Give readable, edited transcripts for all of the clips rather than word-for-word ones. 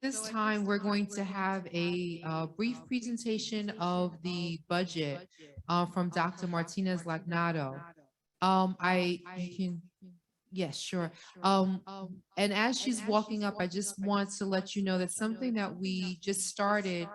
This time, we're going to have a brief presentation of the budget from Dr. Martinez Lagnado. You can, yes, sure. Um, and as she's walking up, I just want to let you know that something that we just started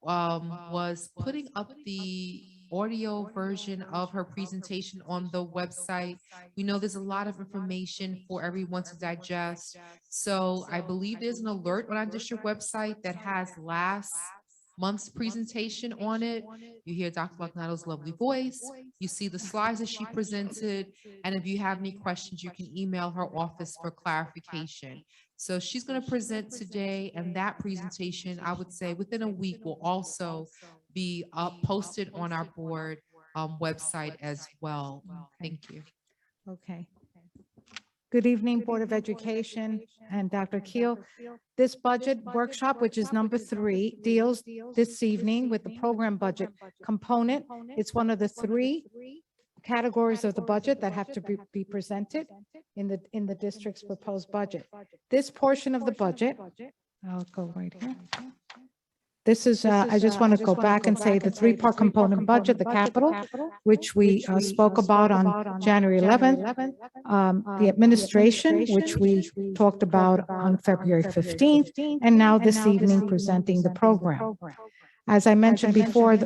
was putting up the audio version of her presentation on the website. We know there's a lot of information for everyone to digest. So I believe there's an alert on our district website that has last month's presentation on it. You hear Dr. Lagnado's lovely voice. You see the slides that she presented. And if you have any questions, you can email her office for clarification. So she's going to present today, and that presentation, I would say within a week, will also be posted on our board website as well. Thank you. Okay. Good evening, Board of Education and Dr. Keel. This budget workshop, which is number 3, deals this evening with the program budget component. It's one of the 3 categories of the budget that have to be presented in the district's proposed budget. This portion of the budget, I'll go right here. This is, I just want to go back and say the 3-part component budget, the capital, which we spoke about on January 11th, the administration, which we talked about on February 15th, and now this evening presenting the program. As I mentioned before,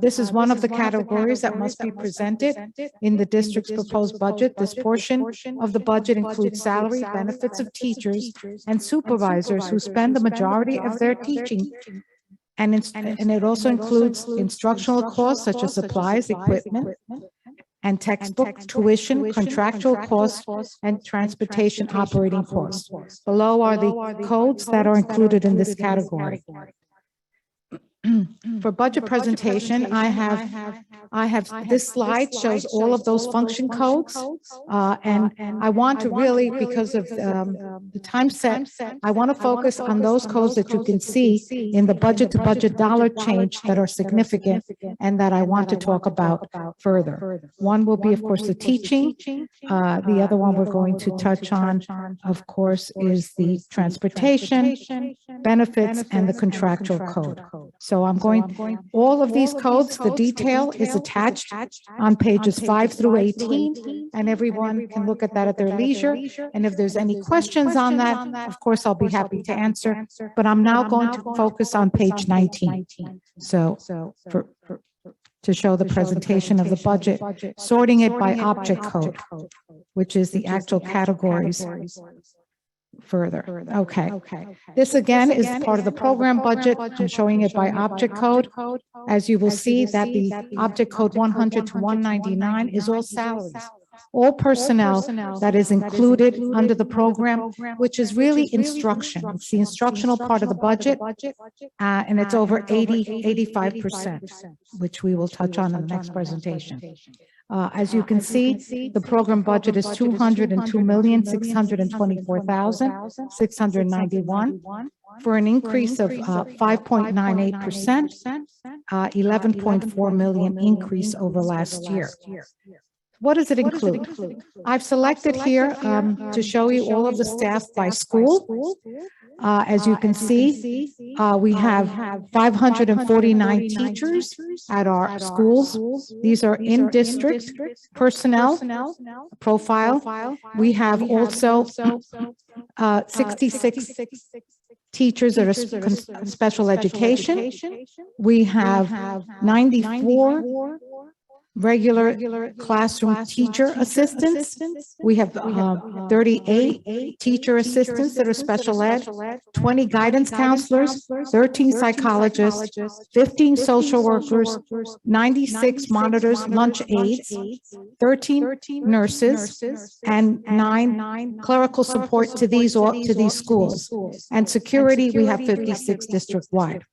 this is one of the categories that must be presented in the district's proposed budget. This portion of the budget includes salary, benefits of teachers and supervisors who spend the majority of their teaching. And it also includes instructional costs such as supplies, equipment, and textbook, tuition, contractual costs, and transportation operating costs. Below are the codes that are included in this category. For budget presentation, I have this slide shows all of those function codes. And I want to really, because of the time set, I want to focus on those codes that you can see in the budget to budget dollar change that are significant and that I want to talk about further. One will be, of course, the teaching. The other one we're going to touch on, of course, is the transportation, benefits, and the contractual code. So I'm going, all of these codes, the detail is attached on pages 5 through 18, and everyone can look at that at their leisure. And if there's any questions on that, of course, I'll be happy to answer. But I'm now going to focus on page 19. So to show the presentation of the budget, sorting it by object code, which is the actual categories. Further. Okay. This again is part of the program budget. I'm showing it by object code. As you will see that the object code 100 to 199 is all salaries, all personnel that is included under the program, which is really instruction. It's the instructional part of the budget, and it's over 85%, which we will touch on in the next presentation. As you can see, the program budget is 202,624,691 for an increase of 5.98%, 11.4 million increase over last year. What does it include? I've selected here to show you all of the staff by school. As you can see, we have 549 teachers at our schools. These are in-district personnel profile. We have also 66 teachers that are special education. We have 94 regular classroom teacher assistants. We have 38 teacher assistants that are special ed, 20 guidance counselors, 13 psychologists, 15 social workers, 96 monitors, lunch aides, 13 nurses, and 9 clerical support to these schools. And security, we have 56 district-wide.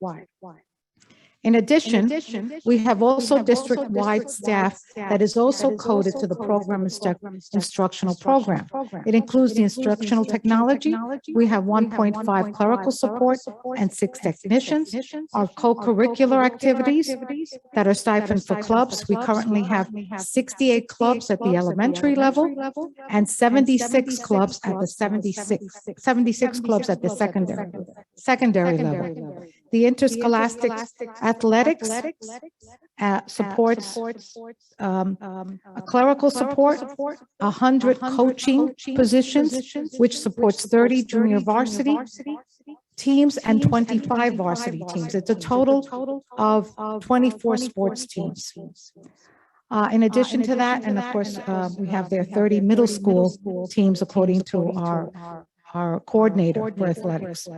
In addition, we have also district-wide staff that is also coded to the program instructional program. It includes the instructional technology. We have 1.5 clerical support and 6 technicians. Our co-curricular activities that are stipend for clubs. We currently have 68 clubs at the elementary level and 76 clubs at the 76 clubs at the secondary level. The interscholastic athletics supports a clerical support, 100 coaching positions, which supports 30 junior varsity teams and 25 varsity teams. It's a total of 24 sports teams. In addition to that, and of course, we have their 30 middle school teams according to our coordinator for athletics.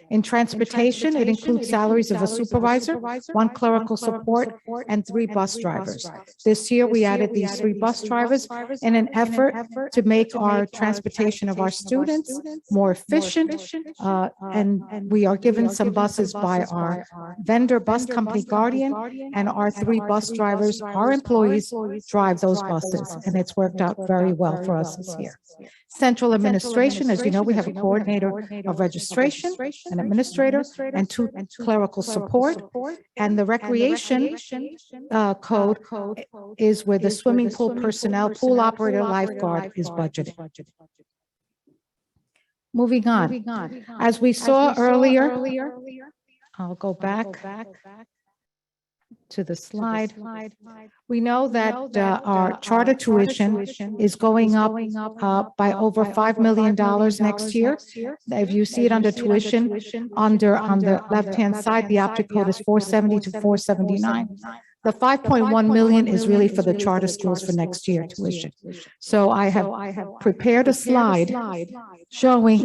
In transportation, it includes salaries of a supervisor, 1 clerical support, and 3 bus drivers. This year, we added these 3 bus drivers in an effort to make our transportation of our students more efficient. And we are given some buses by our vendor bus company Guardian, and our 3 bus drivers, our employees, drive those buses. And it's worked out very well for us this year. Central administration, as you know, we have a coordinator of registration, an administrator, and 2 clerical support. And the recreation code is where the swimming pool personnel, pool operator, lifeguard is budgeted. Moving on. As we saw earlier, I'll go back to the slide. We know that our charter tuition is going up by over $5 million next year. If you see it under tuition, on the left-hand side, the object code is 470 to 479. The 5.1 million is really for the charter schools for next year tuition. So I have prepared a slide showing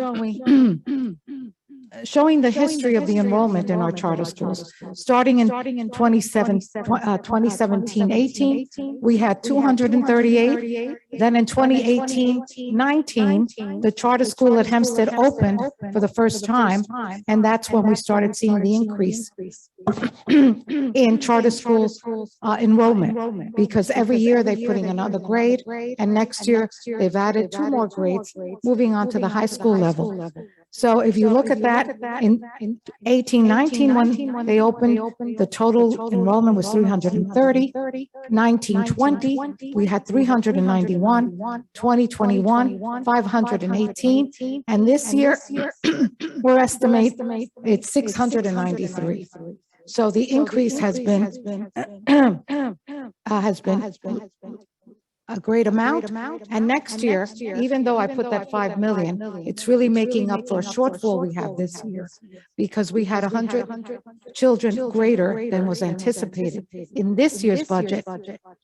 the history of the enrollment in our charter schools. Starting in 2017-18, we had 238. Then in 2018-19, the charter school at Hempstead opened for the first time, and that's when we started seeing the increase in charter school enrollment, because every year they're putting another grade, and next year they've added 2 more grades, moving on to the high school level. So if you look at that, in 18-19, when they opened, the total enrollment was 330. 19-20, we had 391. 2021, 518. And this year, we're estimating it's 693. So the increase has been a great amount. And next year, even though I put that 5 million, it's really making up for a shortfall we have this year, because we had 100 children greater than was anticipated in this year's budget.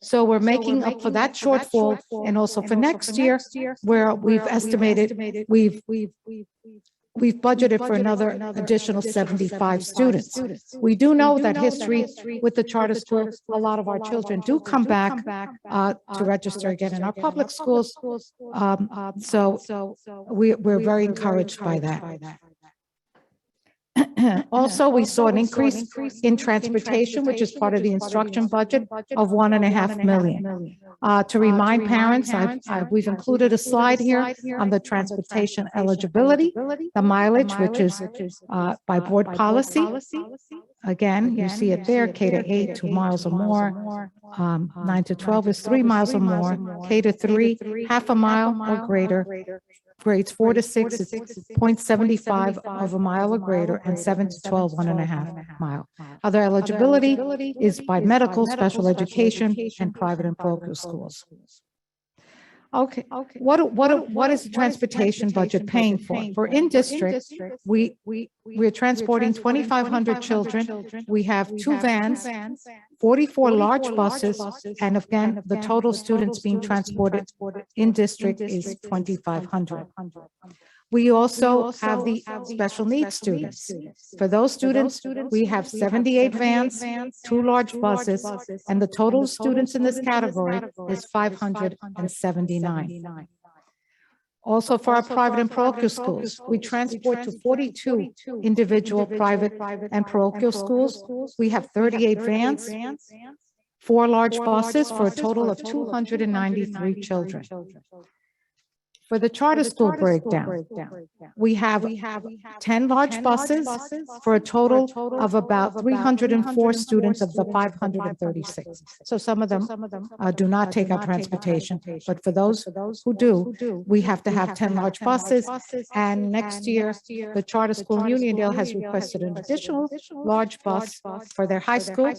So we're making up for that shortfall, and also for next year, where we've estimated we've budgeted for another additional 75 students. We do know that history with the charter school, a lot of our children do come back to register again in our public schools. So we're very encouraged by that. Also, we saw an increase in transportation, which is part of the instruction budget of $1.5 million. To remind parents, we've included a slide here on the transportation eligibility, the mileage, which is by board policy. Again, you see it there, K to 8, 2 miles or more. 9 to 12 is 3 miles or more. K to 3, half a mile or greater. Grades 4 to 6 is 0.75 of a mile or greater, and 7 to 12, 1.5 mile. Other eligibility is by medical, special education, and private and parochial schools. Okay, what is the transportation budget paying for? For in-district, we're transporting 2,500 children. We have 2 vans, 44 large buses, and again, the total students being transported in district is 2,500. We also have the special needs students. For those students, we have 78 vans, 2 large buses, and the total students in this category is 579. Also for our private and parochial schools, we transport to 42 individual private and parochial schools. We have 38 vans, 4 large buses for a total of 293 children. For the charter school breakdown, we have 10 large buses for a total of about 304 students of the 536. So some of them do not take our transportation, but for those who do, we have to have 10 large buses. And next year, the Charter School in Uniondale has requested an additional large bus for their high school,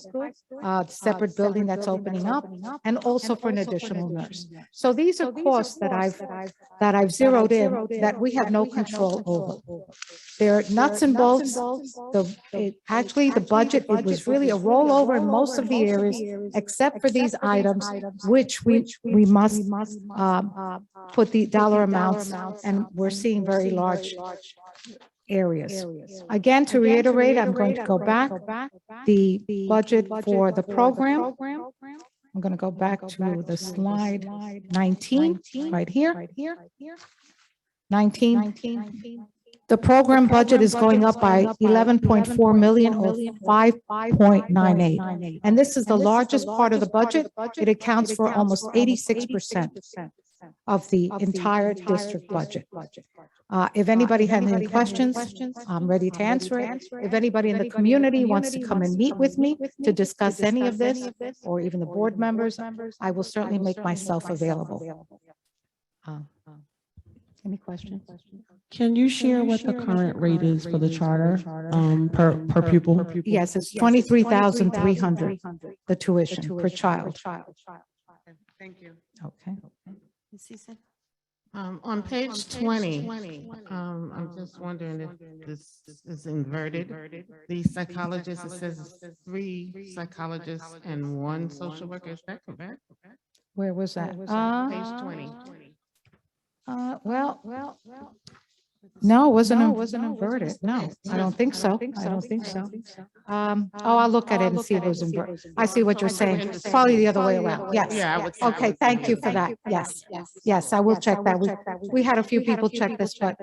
separate building that's opening up, and also for an additional nurse. So these are costs that I've zeroed in that we have no control over. They're nuts and bolts. Actually, the budget, it was really a rollover in most of the areas, except for these items, which we must put the dollar amounts, and we're seeing very large areas. Again, to reiterate, I'm going to go back. The budget for the program, I'm going to go back to the slide 19, right here. 19. The program budget is going up by 11.4 million or 5.98. And this is the largest part of the budget. It accounts for almost 86% of the entire district budget. If anybody has any questions, I'm ready to answer it. If anybody in the community wants to come and meet with me to discuss any of this, or even the board members, I will certainly make myself available. Any questions? Can you share what the current rate is for the charter per pupil? Yes, it's 23,300, the tuition per child. Thank you. Okay. On page 20, I'm just wondering if this is inverted. The psychologist, it says 3 psychologists and 1 social worker. Is that correct? Where was that? Page 20. Well, no, it wasn't inverted. No, I don't think so. I don't think so. I'll look at it and see if it was inverted. I see what you're saying. It's probably the other way around. Yes. Yeah, I would say. Okay, thank you for that. Yes, I will check that. We had a few people check this, but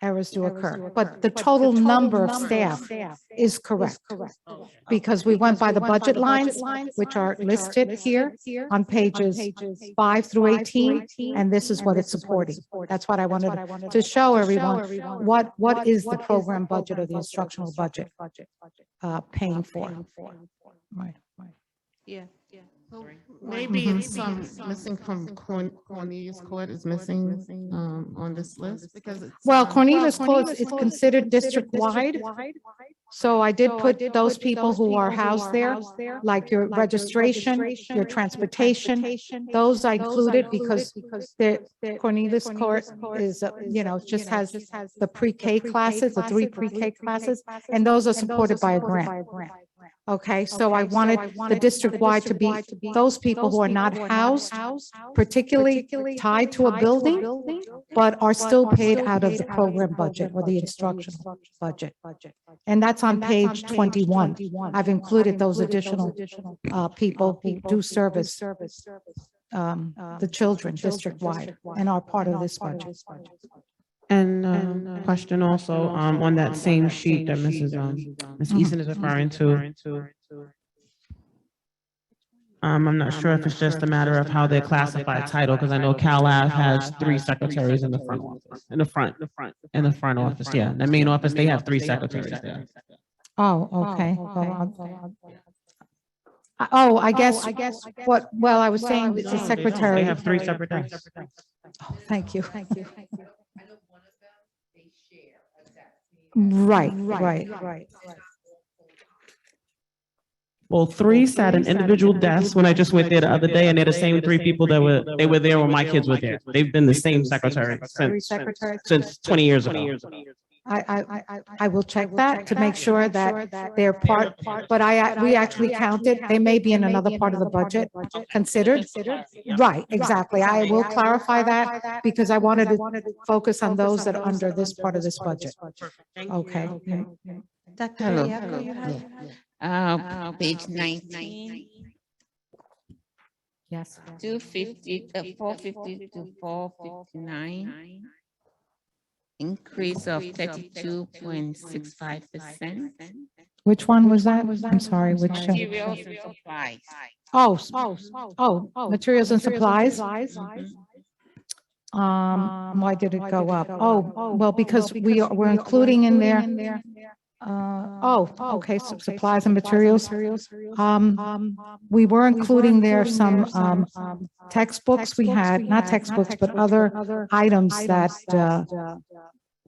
errors do occur. But the total number of staff is correct, because we went by the budget lines, which are listed here on pages 5 through 18, and this is what it's supporting. That's what I wanted to show everyone. What is the program budget or the instructional budget paying for? Right. Yeah. Maybe it's missing from Cornelius Court is missing on this list because it's. Well, Cornelius Court is considered district-wide. So I did put those people who are housed there, like your registration, your transportation, those I included because the Cornelius Court is, just has the pre-K classes, the 3 pre-K classes, and those are supported by a grant. Okay, so I wanted the district-wide to be those people who are not housed, particularly tied to a building, but are still paid out of the program budget or the instructional budget. And that's on page 21. I've included those additional people who do service the children district-wide and are part of this budget. And question also on that same sheet that Ms. Eason is referring to. I'm not sure if it's just a matter of how they classify title, because I know CalAV has 3 secretaries in the front office, in the front office. Yeah, the main office, they have 3 secretaries there. Oh, okay. I guess what, well, I was saying it's a secretary. They have 3 secretaries. Oh, thank you. Right. Well, 3 sat in individual desks when I just went there the other day, and they're the same 3 people that were there when my kids were there. They've been the same secretary since 20 years ago. I will check that to make sure that they're part, but we actually counted, they may be in another part of the budget considered. Right, exactly. I will clarify that because I wanted to focus on those that are under this part of this budget. Okay. Dr. Hello. Rieko, you have? Page 19. Yes. 250, 450 to 459. Increase of 32.65%. Which one was that? I'm sorry, which? Materials and supplies. Materials and supplies. Mhm. Why did it go up? Oh, well, because we're including in there. Okay, so supplies and materials. We were including there some textbooks we had, not textbooks, but other items that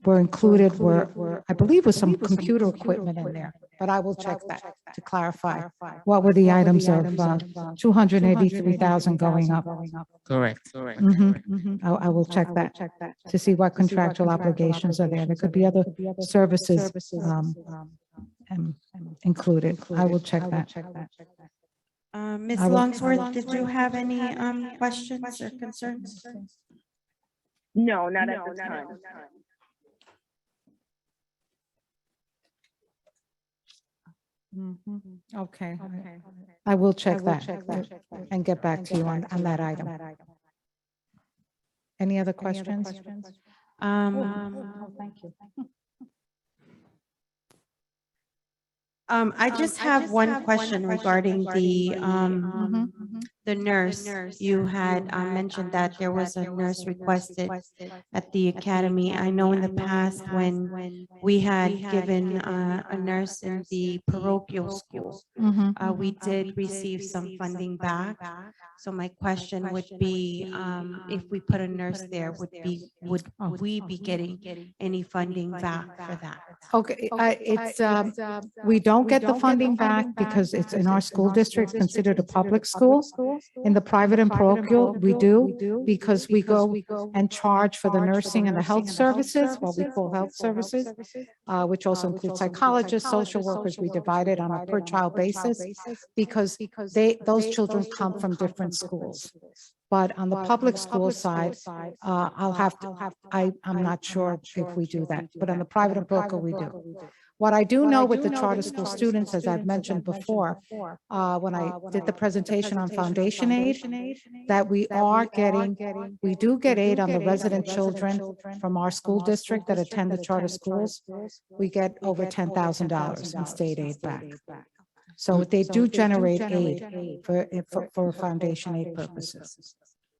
were included were, I believe, was some computer equipment in there, but I will check that to clarify. What were the items of 283,000 going up? Correct. I will check that to see what contractual obligations are there. There could be other services included. I will check that. Ms. I will- Longsworth, did you have any questions or concerns? No, not at this time. Okay. I will check that and get back to you on that item. Any other questions? Thank you. I just have one question regarding the nurse. You had mentioned that there was a nurse requested at the academy. I know in the past when we had given a nurse in the parochial school, we did receive some funding back. So my question would be, if we put a nurse there, would we be getting any funding back for that? Okay, we don't get the funding back because it's in our school district, considered a public school. In the private and parochial, we do, because we go and charge for the nursing and the health services, what we call health services, which also include psychologists, social workers. We divide it on a per child basis because those children come from different schools. But on the public school side, I'm not sure if we do that, but on the private and parochial, we do. What I do know with the charter school students, as I've mentioned before, when I did the presentation on foundation aid, that we do get aid on the resident children from our school district that attend the charter schools. We get over $10,000 in state aid back. So they do generate aid for foundation aid purposes.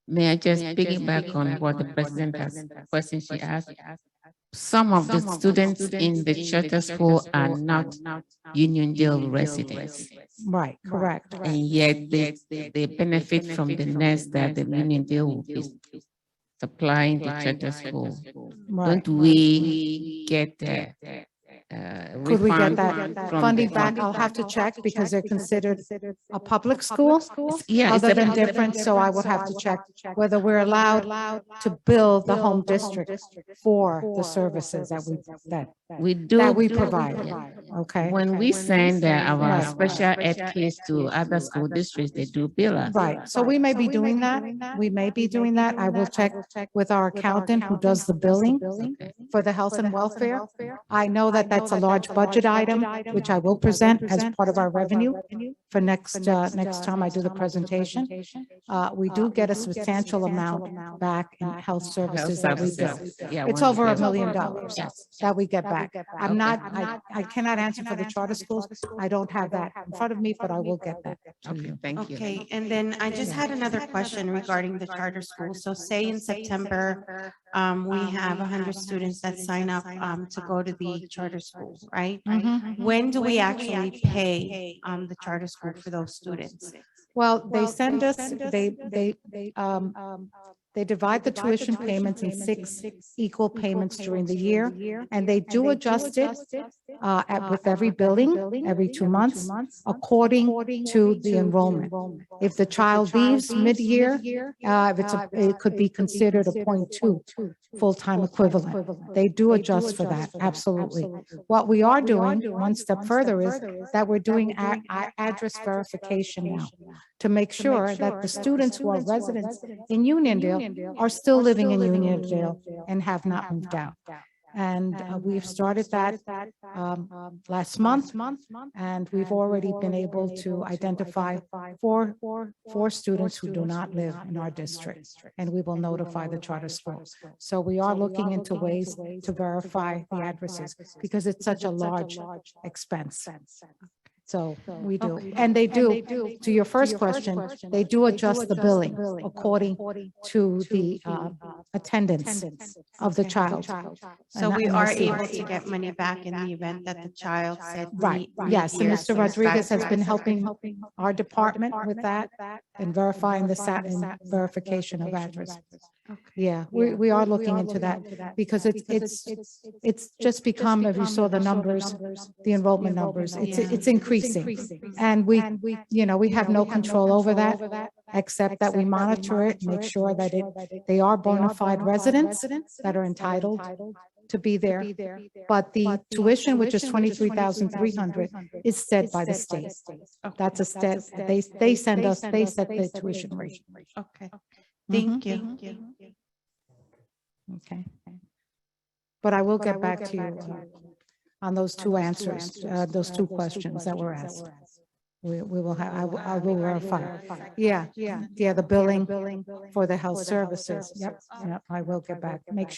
May I just piggyback on what the president has, question she asked? Some of the students in the charter school are not Uniondale residents. Right, correct. And yet they benefit from the nurse that the Uniondale will be supplying the charter school. Right. Don't we get Could we get refund that from funding the back? I'll have to check because they're considered a public school Yeah, it's other a- than different. So I would have to check whether we're allowed to bill the home district for the services that we provide. Okay. When we send our Right. special ed kids to other school districts, they do bill us. Right. So we may be doing that. We may be doing that. I will check with our accountant who does the billing for the health and welfare. I know that that's a large budget item, which I will present as part of our revenue for next time I do the presentation. We do get a substantial amount back in health services that we bill. Yeah, It's when over we $1 bill. million that we get back. I cannot answer for the charter schools. I don't have that in front of me, but I will get that to Okay, you. thank you. Okay, and then I just had another question regarding the charter school. So say in September, we have 100 students that sign up to go to the charter school, right? When do we actually pay the charter school for those students? Well, they send us, they divide the tuition payments in 6 equal payments during the year, and they do adjust it with every billing, every 2 months, according to the enrollment. If the child leaves mid-year, it could be considered a 0.2 full-time equivalent. They do adjust for that, absolutely. What we are doing, one step further, is that we're doing address verification now to make sure that the students who are residents in Uniondale are still living in Uniondale and have not moved out. And we've started that last month, and we've already been able to identify four students who do not live in our district, and we will notify the charter school. So we are looking into ways to verify the addresses because it's such a large expense. So we do, and they do, to your first question, they do adjust the billing according to the attendance of the child. So And we I are see able that. to get money back in the event that the child said. Right, need yes, and the Mr. Rodriguez has been satisfactory. helping our department with that and verifying the verification of address. Yeah, we are looking into that because it's just become, if you saw the numbers, the enrollment numbers, it's increasing. And we have no control over that, except that we monitor it, make sure that they are bona fide residents that are entitled to be there. But the tuition, which is 23,300, is set by the state. That's a state, they send us, they set the tuition rate. Okay, thank you. Okay. But I will get back to you on those two answers, those two questions that were asked. We will have, I will verify. Yeah, the billing for the health services. Yep, I will get back, make sure.